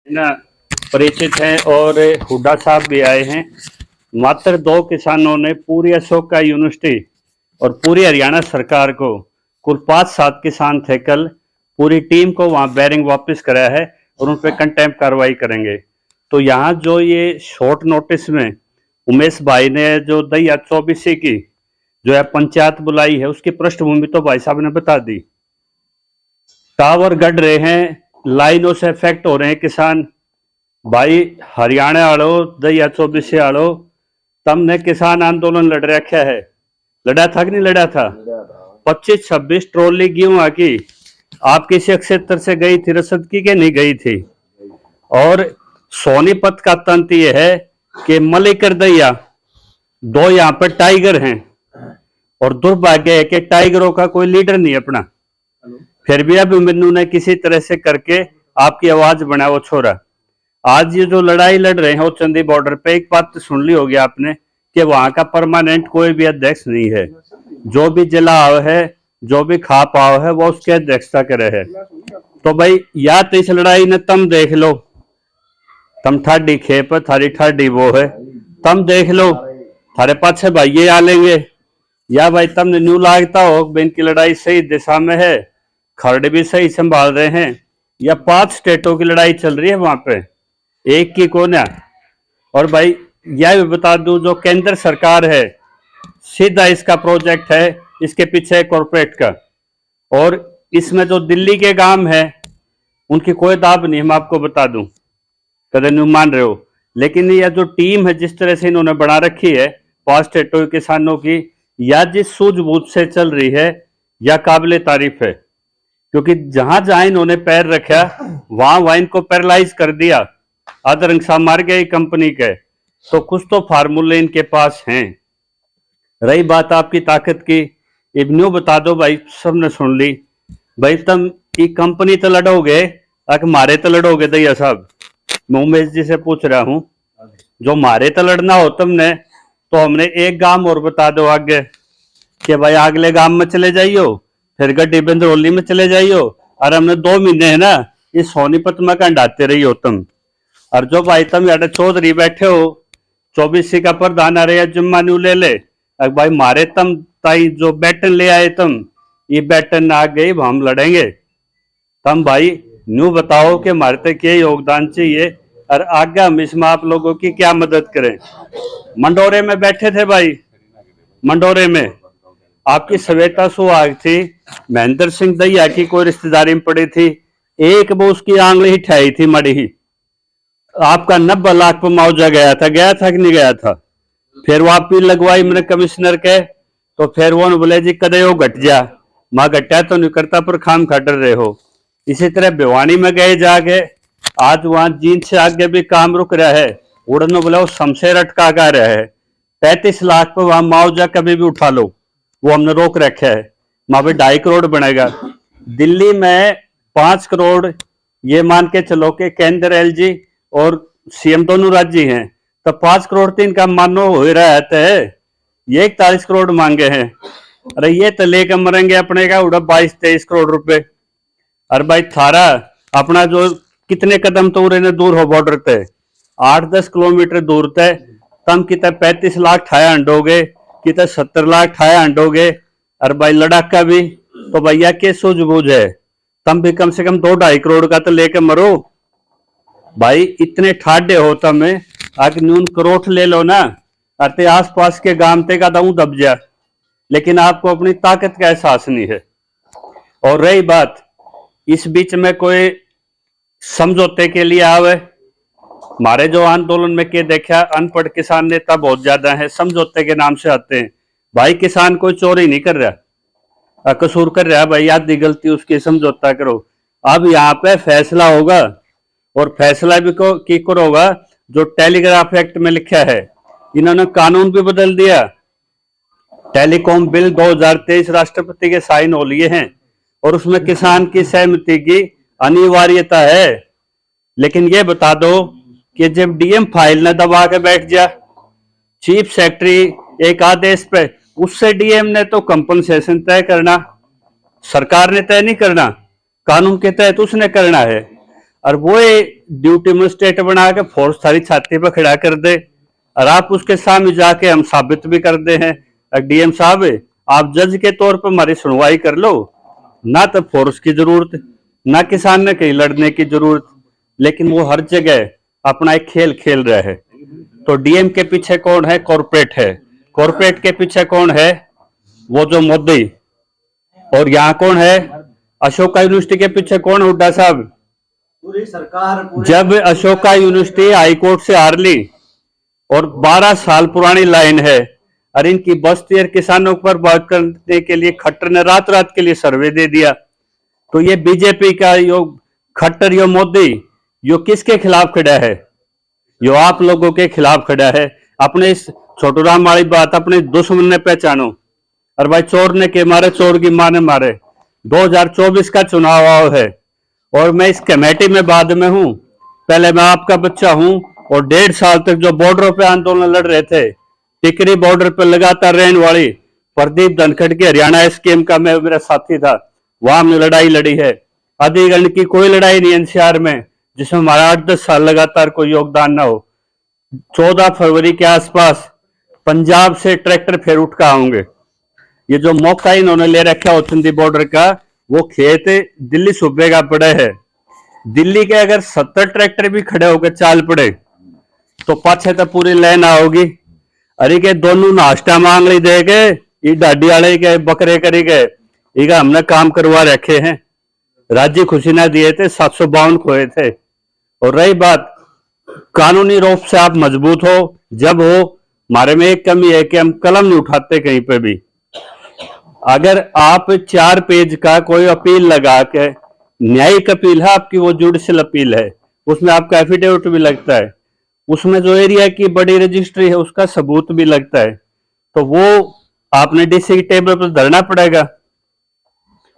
ना परिचित हैं और हुड्डा साहब भी आए हैं। मात्र 2 किसानों ने पूरी अशोका यूनिवर्सिटी और पूरी हरियाणा सरकार को, कुल 5-7 किसान थे कल, पूरी टीम को वहां बैरिंग वापस कराया है और उन पर कंटेम्प्ट कार्रवाई करेंगे। तो यहाँ जो ये शॉर्ट नोटिस में उमेश भाई ने जो दहिया 24 की जो है पंचायत बुलाई है, उसकी पृष्ठभूमि तो भाई साहब ने बता दी। टावर गढ़ रहे हैं, लाइनों से इफेक्ट हो रहे हैं किसान भाई। हरियाणा आड़ो दहिया 24 आड़ो, तमने किसान आंदोलन लड़ रखा है। लड़ा था कि नहीं लड़ा था? 25-26 ट्रॉली गेहूं की आपकी क्षेत्र से गई थी रसद की के नहीं गई थी। और सोनीपत का तंत्र यह है कि मलिकर दहिया 2 यहाँ पर टाइगर हैं और दुर्भाग्य है कि टाइगरों का कोई लीडर नहीं अपना। फिर भी अभिमन्यु ने किसी तरह से करके आपकी आवाज बना वो छोरा। आज ये जो लड़ाई लड़ रहे हैं वो चंदी बॉर्डर पे, एक बात तो सुन ली होगी आपने कि वहां का परमानेंट कोई भी अध्यक्ष नहीं है। जो भी जिला आव है, जो भी खाप आव है, वो उसके अध्यक्षता करे है। तो भाई या तो इस लड़ाई ने तम देख लो, तम ठाडी खेप थारी ठाडी वो है, तम देख लो थारे पाछे भाई ये आ लेंगे। या भाई तमने न्यू लागता हो इनकी लड़ाई सही दिशा में है, खर्ड भी सही संभाल रहे हैं, या 5 स्टेटों की लड़ाई चल रही है वहां पे, एक की कोना। और भाई यह भी बता दूं, जो केंद्र सरकार है सीधा इसका प्रोजेक्ट है, इसके पीछे कॉर्पोरेट का, और इसमें जो दिल्ली के गांव है उनकी कोई दाब नहीं। मैं आपको बता दूं, कदर नहीं मान रहे हो, लेकिन यह जो टीम है जिस तरह से इन्होंने बना रखी है 5 स्टेटों के किसानों की, या जिस सूझबूझ से चल रही है, या काबिले तारीफ है। क्योंकि जहां जहां इन्होंने पैर रखा वहां वहां इनको पैरालाइज कर दिया। आदरंग साहब मार गए कंपनी के, तो कुछ तो फार्मूले इनके पास हैं। रही बात आपकी ताकत की, इब्न्यू बता दो भाई, सबने सुन ली भाई। तुम ये कंपनी तो लड़ोगे, मारे तो लड़ोगे दैया साहब? मैं उमेश जी से पूछ रहा हूं, जो मारे तो लड़ना हो तुमने, तो हमने एक गांव और बता दो आगे कि भाई अगले गांव में चले जाइयो, फिर गड्डी बंदरौली में चले जाइयो, और हमने 2 महीने है ना इस सोनीपत में कंडाते रही हो तुम। और जो भाई तुम यार चौधरी बैठे हो, 24 का प्रधान आ रहे जुम्मा न्यू ले ले, भाई मारे तुम ताई जो बैटन ले आए तुम, ये बैटन आ गई हम लड़ेंगे। तुम भाई न्यू बताओ कि मारते क्या योगदान चाहिए और आगे हम इसमें आप लोगों की क्या मदद करें। मंडोरे में बैठे थे भाई, मंडोरे में आपकी सवेता सुहाग थी, महेंद्र सिंह दहिया की कोई रिश्तेदारी में पड़ी थी, एक वो उसकी आंगली ही ठाई थी मड़ी ही, आपका 90 लाख पर मुआवजा गया था कि नहीं गया था? फिर वो अपील लगवाई मैंने कमिश्नर के, तो फिर वो बोले जी कदे वो घट जा, मां घटा तो नहीं करता पर खाम खा डर रहे हो। इसी तरह भिवानी में गए जाके, आज वहां जींद से आगे भी काम रुक रहा है, उड़न बोले वो शमशेर अटका का रहा है। 35 लाख पर वहां मुआवजा कभी भी उठा लो, वो हमने रोक रखा है। वहां पे 2.5 करोड़ बनेगा। दिल्ली में 5 करोड़, ये मान के चलो कि केंद्र एलजी और सीएम दोनों राज्य हैं, तो 5 करोड़ 3 का मानो हो रहा है। ये 41 करोड़ मांगे हैं। अरे ये तो लेकर मरेंगे अपने का उड़ा 22-23 करोड़ रुपए। अरे भाई थारा अपना जो कितने कदम तो उन्हें दूर हो बॉर्डर पे, 8-10 किलोमीटर दूर थे, तम कितने 35 लाख ठाया अंडोगे, कितने 70 लाख ठाया अंडोगे। अरे भाई लड़ाका भी तो भैया के सूझबूझ है, तम भी कम से कम 2-2.5 करोड़ का तो लेके मरो भाई। इतने ठाडे हो तम, आगे न्यून करोड़ ले लो ना, अरे आस पास के गांव ते का दऊ दब जा, लेकिन आपको अपनी ताकत का एहसास नहीं है। और रही बात, इस बीच में कोई समझौते के लिए आवे, हमारे जो आंदोलन में के देखा अनपढ़ किसान नेता बहुत ज्यादा है, समझौते के नाम से आते हैं। भाई किसान कोई चोरी नहीं कर रहा, कसूर कर रहा है भाई, आधी गलती उसकी, समझौता करो। अब यहाँ पे फैसला होगा, और फैसला भी की होगा जो टेलीग्राफ एक्ट में लिखा है। इन्होंने कानून भी बदल दिया, टेलीकॉम बिल 2023 राष्ट्रपति के साइन हो लिए हैं, और उसमें किसान की सहमति की अनिवार्यता है। लेकिन ये बता दो कि जब डीएम फाइल न दबा के बैठ जा, चीफ सेक्रेटरी एक आदेश पे, उससे डीएम ने तो कंपनसेशन तय करना, सरकार ने तय नहीं करना, कानून के तहत उसने करना है। और वो ड्यूटी मजिस्ट्रेट बना के फोर्स सारी छाती पर खड़ा कर दे और आप उसके सामने जाके हम साबित भी कर दे हैं डीएम साहब आप जज के तौर पर हमारी सुनवाई कर लो, ना तो फोर्स की जरूरत ना किसान ने कहीं लड़ने की जरूरत, लेकिन वो हर जगह अपना एक खेल खेल रहा है। तो डीएम के पीछे कौन है? कॉर्पोरेट है। कॉर्पोरेट के पीछे कौन है? वो जो मोदी। और यहाँ कौन है? अशोका यूनिवर्सिटी के पीछे कौन है? हुड्डा साहब। पूरी सरकार जब अशोका यूनिवर्सिटी हाईकोर्ट से हार ली और 12 साल पुरानी लाइन है और इनकी बस्ती और किसानों पर बात करने के लिए खट्टर ने रात रात के लिए सर्वे दे दिया। तो ये बीजेपी का यो खट्टर यो मोदी यो किसके खिलाफ खड़ा है? यो आप लोगों के खिलाफ खड़ा है। अपने इस छोटूराम वाली बात अपने दुश्मन ने पहचानो। और भाई चोर ने के मारे चोर की माँ ने मारे। 2024 का चुनाव आओ है और मैं इस कमेटी में बाद में हूं। पहले मैं आपका बच्चा हूं और 1.5 साल तक जो बॉर्डरों पे आंदोलन लड़ रहे थे, टिकरी बॉर्डर पर लगातार रहने वाली प्रदीप धनखड़ के हरियाणा स्कीम का मैं मेरा साथी था, वहां हमने लड़ाई लड़ी है। अधिगण की कोई लड़ाई नहीं एनसीआर में जिसमें हमारा 8-10 साल लगातार कोई योगदान ना हो। 14 फरवरी के आसपास पंजाब से ट्रैक्टर फिर उठ कर आऊंगे। ये जो मौका इन्होंने ले रखा है औचंदी बॉर्डर का, वो खेत दिल्ली सूबे का पड़े है। दिल्ली के अगर 70 ट्रैक्टर भी खड़े होकर चाल पड़े तो पाछे तो पूरी लाइन आओगी। अरे के दोनों नाश्ता मांग ली दे के ये डाडी वाले के बकरे करी गए, इका हमने काम करवा रखे हैं। राज्य खुशी ना दिए थे, 752 खोए थे। और रही बात कानूनी रूप से आप मजबूत हो जब हो, हमारे में एक कमी है कि हम कलम नहीं उठाते कहीं पे भी। अगर आप 4 पेज का कोई अपील लगा के, न्यायिक अपील है आपकी, वो जुडिशियल अपील है, उसमें आपका एफिडेविट भी लगता है, उसमें जो एरिया की बड़ी रजिस्ट्री है उसका सबूत भी लगता है, तो वो आपने डीसी की टेबल पर धरना पड़ेगा,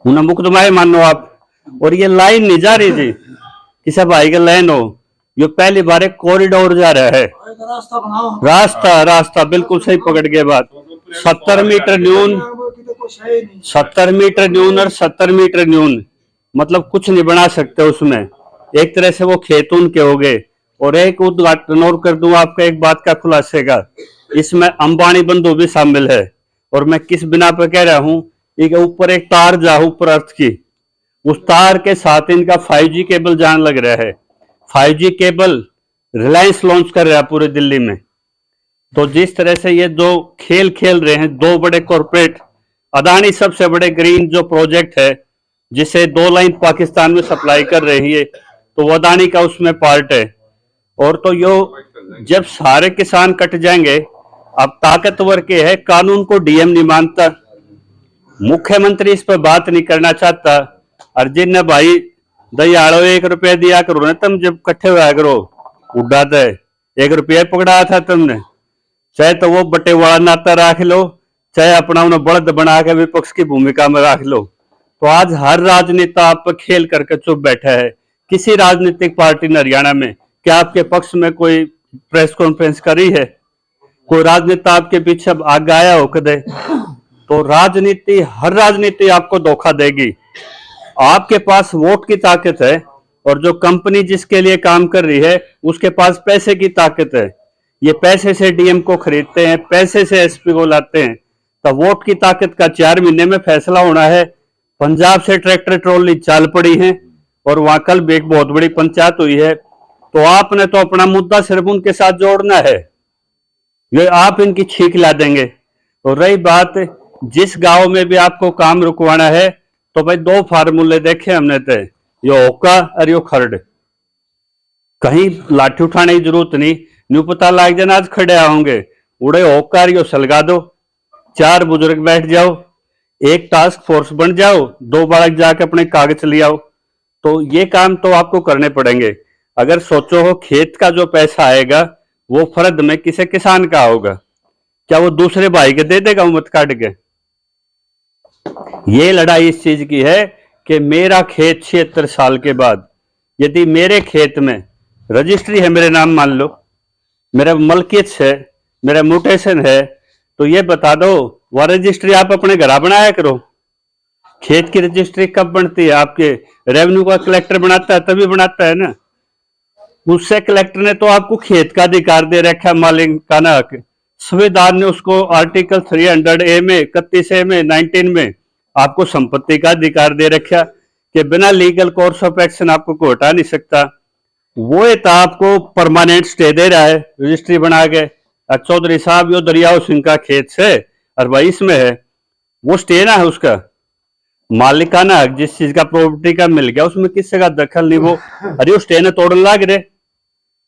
उन्हें मुकदमा मानो आप। और ये लाइन नहीं जा रही जी किसी भाई का लाइन हो, ये पहली बार एक कॉरिडोर जा रहा है। रास्ता बनाओ, रास्ता बिल्कुल सही पकड़ के बात। 70 मीटर न्यून, 70 मीटर न्यून और 70 मीटर न्यून, मतलब कुछ नहीं बना सकते उसमें। एक तरह से वो खेत उनके हो गए। और एक उद्घाटन और कर दूं आपका एक बात का खुलासे का, इसमें अंबानी बंधु भी शामिल है। और मैं किस बिना पर कह रहा हूं, इसके ऊपर एक तार जा ऊपर अर्थ की, उस तार के साथ इनका 5G केबल जान लग रहा है। 5G केबल रिलायंस लॉन्च कर रहा है पूरे दिल्ली में। तो जिस तरह से ये दो खेल खेल रहे हैं, दो बड़े कॉर्पोरेट, अदानी सबसे बड़े ग्रीन जो प्रोजेक्ट है जिसे 2 लाइन पाकिस्तान में सप्लाई कर रही है, तो वो अदानी का उसमें पार्ट है। और तो यो जब सारे किसान कट जाएंगे, अब ताकतवर के है, कानून को डीएम नहीं मानता, मुख्यमंत्री इस पर बात नहीं करना चाहता। और जिन भाई दयाड़ो 1 रुपया दिया करो ना, तुम जब इकट्ठे हुआ करो उड़ाते 1 रुपया पकड़ा था तुमने, चाहे तो वो बटे वाला नाता रख लो, चाहे अपना उन्हें बड़द बना के विपक्ष की भूमिका में रख लो। तो आज हर राजनेता आप पर खेल करके चुप बैठा है। किसी राजनीतिक पार्टी ने हरियाणा में क्या आपके पक्ष में कोई प्रेस कॉन्फ्रेंस करी है? कोई राजनेता आपके पीछे आगे आया हो कदे? तो राजनीति, हर राजनीति आपको धोखा देगी। आपके पास वोट की ताकत है और जो कंपनी जिसके लिए काम कर रही है उसके पास पैसे की ताकत है। ये पैसे से डीएम को खरीदते हैं, पैसे से एसपी को लाते हैं। तो वोट की ताकत का 4 महीने में फैसला होना है। पंजाब से ट्रैक्टर ट्रॉली चल पड़ी है और वहां कल भी एक बहुत बड़ी पंचायत हुई है। तो आपने तो अपना मुद्दा सिर्फ उनके साथ जोड़ना है, ये आप इनकी छींक ला देंगे। और रही बात जिस गांव में भी आपको काम रुकवाना है, तो भाई 2 फार्मूले देखे हमने थे, यो होका और यो खर्ड। कहीं लाठी उठाने की जरूरत नहीं, न्यू पता लग जाना आज खड़े होंगे, उड़े होकर यो सलगा दो, 4 बुजुर्ग बैठ जाओ, एक टास्क फोर्स बन जाओ, 2 बालक जाके अपने कागज ले आओ। तो ये काम तो आपको करने पड़ेंगे। अगर सोचो हो खेत का जो पैसा आएगा वो फर्द में किसी किसान का होगा, क्या वो दूसरे भाई के दे देगा उम्मत काट के? ये लड़ाई इस चीज की है कि मेरा खेत 76 साल के बाद यदि मेरे खेत में रजिस्ट्री है, मेरे नाम मान लो, मेरा मलकियत है, मेरा म्यूटेशन है, तो ये बता दो वह रजिस्ट्री आप अपने घर बनाया करो। खेत की रजिस्ट्री कब बनती है? आपके रेवेन्यू का कलेक्टर बनाता है तभी बनाता है ना। उससे कलेक्टर ने तो आपको खेत का अधिकार दे रखा है, मालिकाना हक। संविधान ने उसको आर्टिकल 300A में, 31A में, 19 में आपको संपत्ति का अधिकार दे रखा कि बिना लीगल कोर्स ऑफ एक्शन आपको कोई हटा नहीं सकता। वो तो आपको परमानेंट स्टे दे रहा है रजिस्ट्री बना के। चौधरी साहब यो दरियाओ सिंह का खेत से और भाई इसमें है, वो स्टे ना है उसका मालिकाना हक, जिस चीज का प्रॉपर्टी का मिल गया उसमें किसी का दखल नहीं। वो अरे वो स्टे ने तोड़न लग रहे,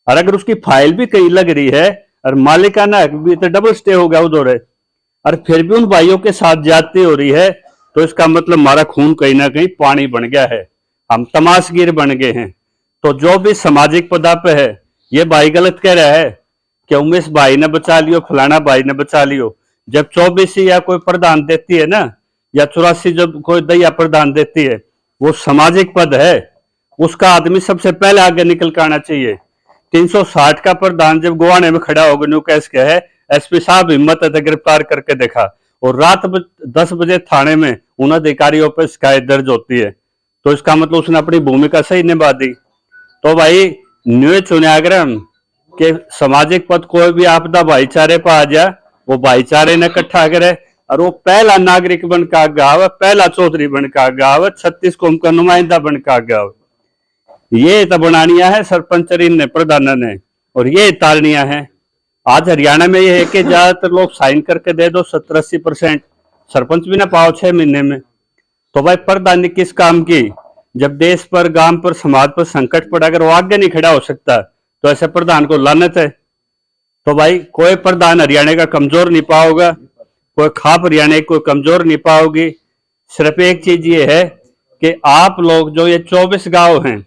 और अगर उसकी फाइल भी कहीं लग रही है और मालिकाना हक भी तो डबल स्टे हो गया उधर है, और फिर भी उन भाइयों के साथ ज्यादती हो रही है, तो इसका मतलब हमारा खून कहीं ना कहीं पानी बन गया है, हम तमाशगीर बन गए हैं। तो जो भी सामाजिक पदा पे है, ये भाई गलत कह रहा है कि उमेश भाई ने बचा लियो, फलाना भाई ने बचा लियो। जब 24 या कोई प्रधान देती है ना, या 84 जब कोई दैया प्रधान देती है, वो सामाजिक पद है, उसका आदमी सबसे पहले आगे निकल के आना चाहिए। 360 का प्रधान जब गोवाने में खड़ा होगा, न्यू कैस के है, एसपी साहब हिम्मत है गिरफ्तार करके देखा, और रात 10 बजे थाने में उन अधिकारियों पर शिकायत दर्ज होती है, तो इसका मतलब उसने अपनी भूमिका सही निभा दी। तो भाई न्यू चुनाग्रम के सामाजिक पद कोई भी आपदा भाईचारे पर आ जाए, वो भाईचारे ने इकट्ठा करे, और वो पहला नागरिक बन का गाँव, पहला चौधरी बन का गाँव, 36 कौम का नुमाइंदा बन का गाँव। ये तो बनानिया है सरपंच ने, प्रधान ने, और ये तालनिया है। आज हरियाणा में ये है कि ज्यादातर लोग साइन करके दे दो, 70-80% सरपंच भी ना पाओ 6 महीने में। तो भाई प्रधान ने किस काम की? जब देश पर, गांव पर, समाज पर संकट पड़ा, अगर वो आगे नहीं खड़ा हो सकता तो ऐसे प्रधान को लानत है। तो भाई कोई प्रधान हरियाणा का कमजोर नहीं पाओगा, कोई खाप हरियाणा की कोई कमजोर नहीं पाओगी। सिर्फ एक चीज ये है कि आप लोग जो ये 24 गांव हैं,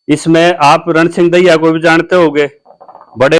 इसमें आप रण सिंह दैया को भी जानते होंगे,